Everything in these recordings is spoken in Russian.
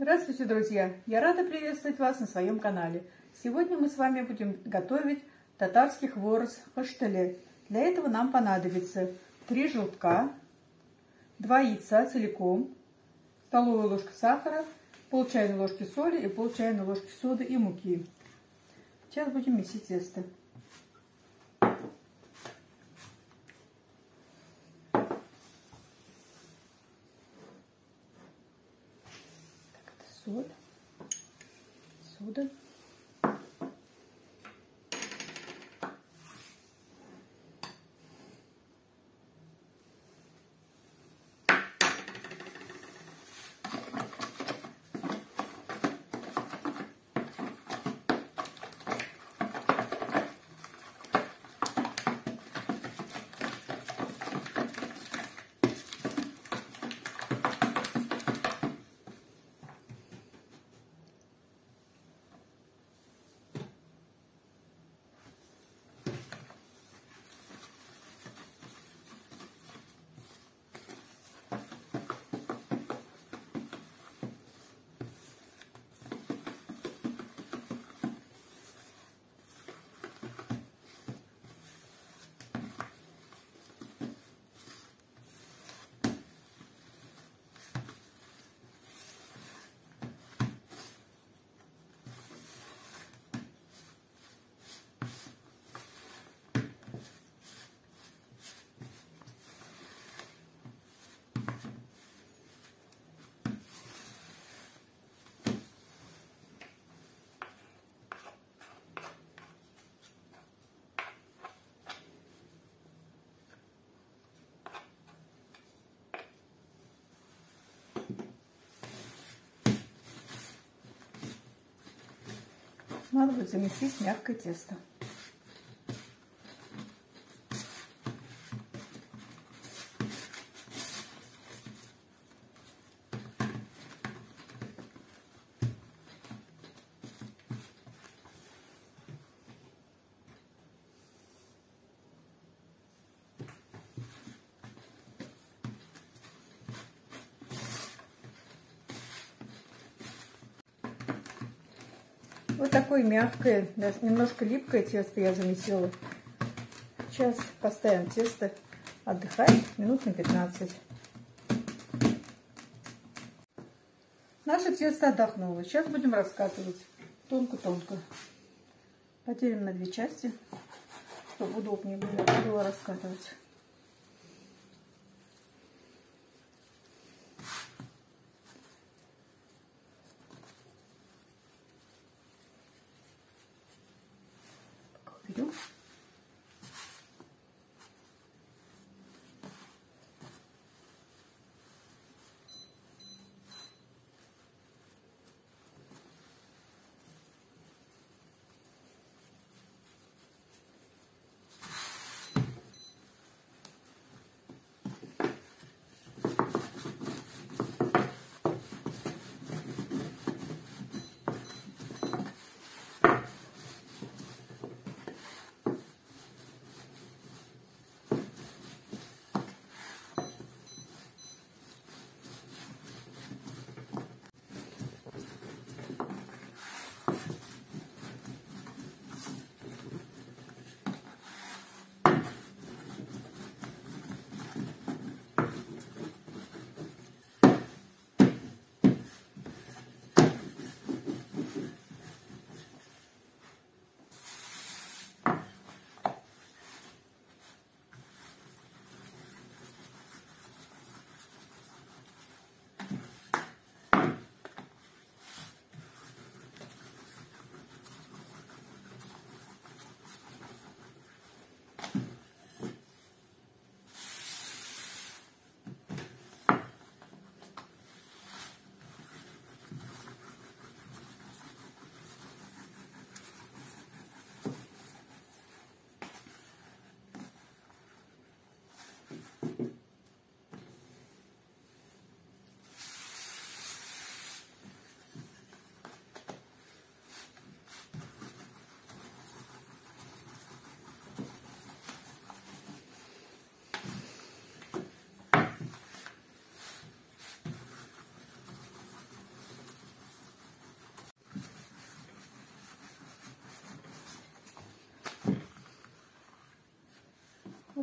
Здравствуйте, друзья! Я рада приветствовать вас на своем канале. Сегодня мы с вами будем готовить татарский хворос хаштале. Для этого нам понадобится 3 желтка, 2 яйца целиком, столовая ложка сахара, пол чайной ложки соли и пол чайной ложки соды и муки. Сейчас будем месить тесто. Соль, сода. Надо будет замесить мягкое тесто. Вот такое мягкое, даже немножко липкое тесто я замесила. Сейчас поставим тесто отдыхать минут на 15. Наше тесто отдохнуло. Сейчас будем раскатывать тонко-тонко. Поделим на 2 части, чтобы удобнее было раскатывать. Берем.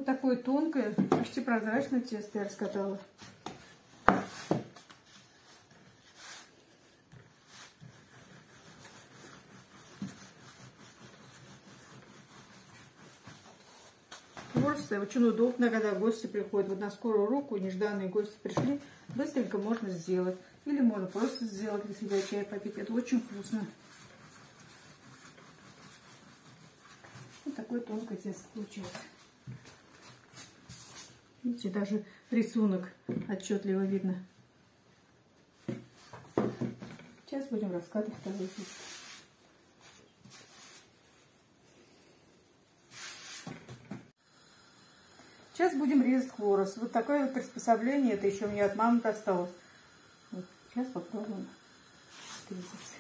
такое тонкое, почти прозрачное тесто я раскатала. Творог очень удобно, когда гости приходят. Вот на скорую руку, нежданные гости пришли, быстренько можно сделать. Или можно просто сделать для себя чай попить. Это очень вкусно. Вот такое тонкое тесто получилось. Видите, даже рисунок отчетливо видно. Сейчас будем раскатывать второе тесто. Сейчас будем резать хворост. Вот такое вот приспособление. Это еще мне от мамы досталось. Вот. Сейчас попробуем резать.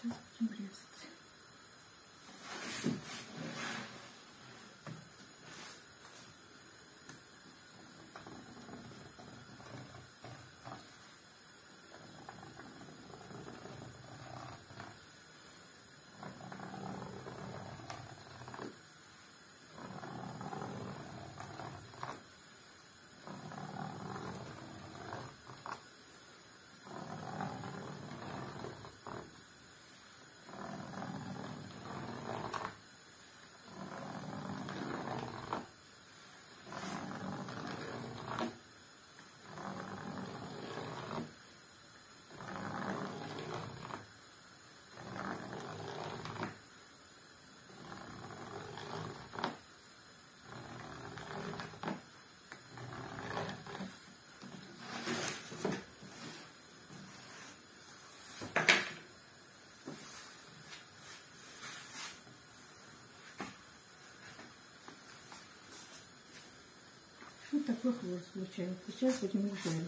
Сейчас будем резать. Вот такой хвост получается. Сейчас будем его жарить.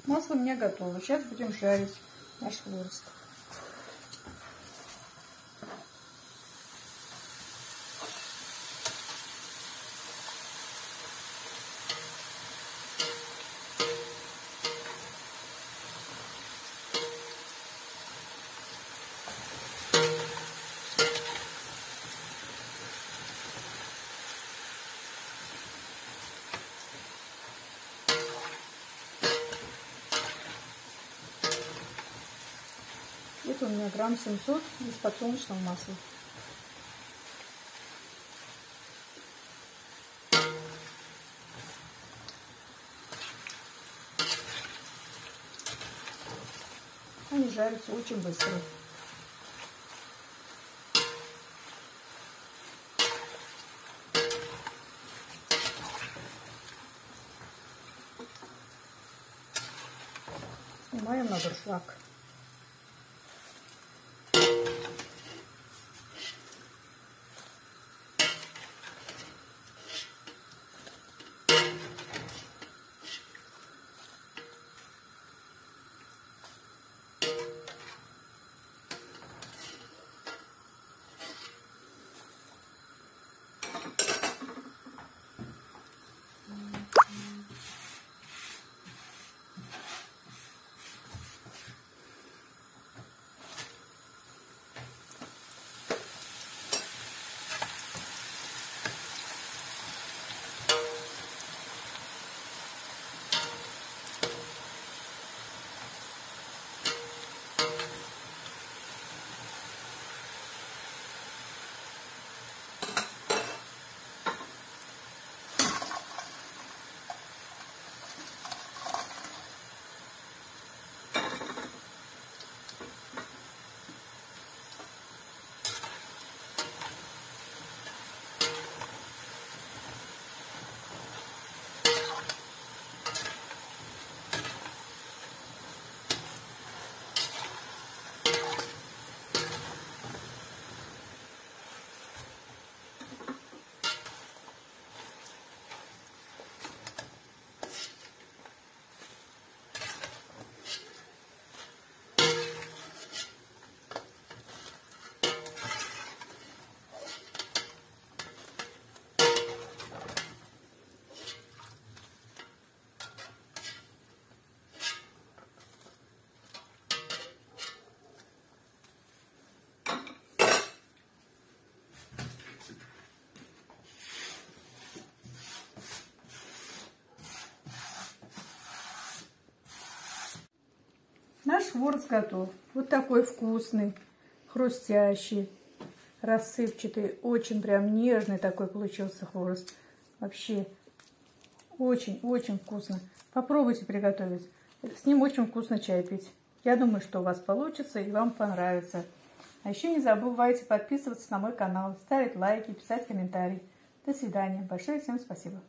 Масло у меня готово. Сейчас будем жарить наш хворост. Это у меня грамм 700 из подсолнечного масла. Они жарятся очень быстро. Снимаем на дуршлаг. наш хворост готов. Вот такой вкусный, хрустящий, рассыпчатый, очень прям нежный такой получился хворост. Вообще очень-очень вкусно. Попробуйте приготовить. С ним очень вкусно чай пить. Я думаю, что у вас получится и вам понравится. А еще не забывайте подписываться на мой канал, ставить лайки, писать комментарии. До свидания. Большое всем спасибо.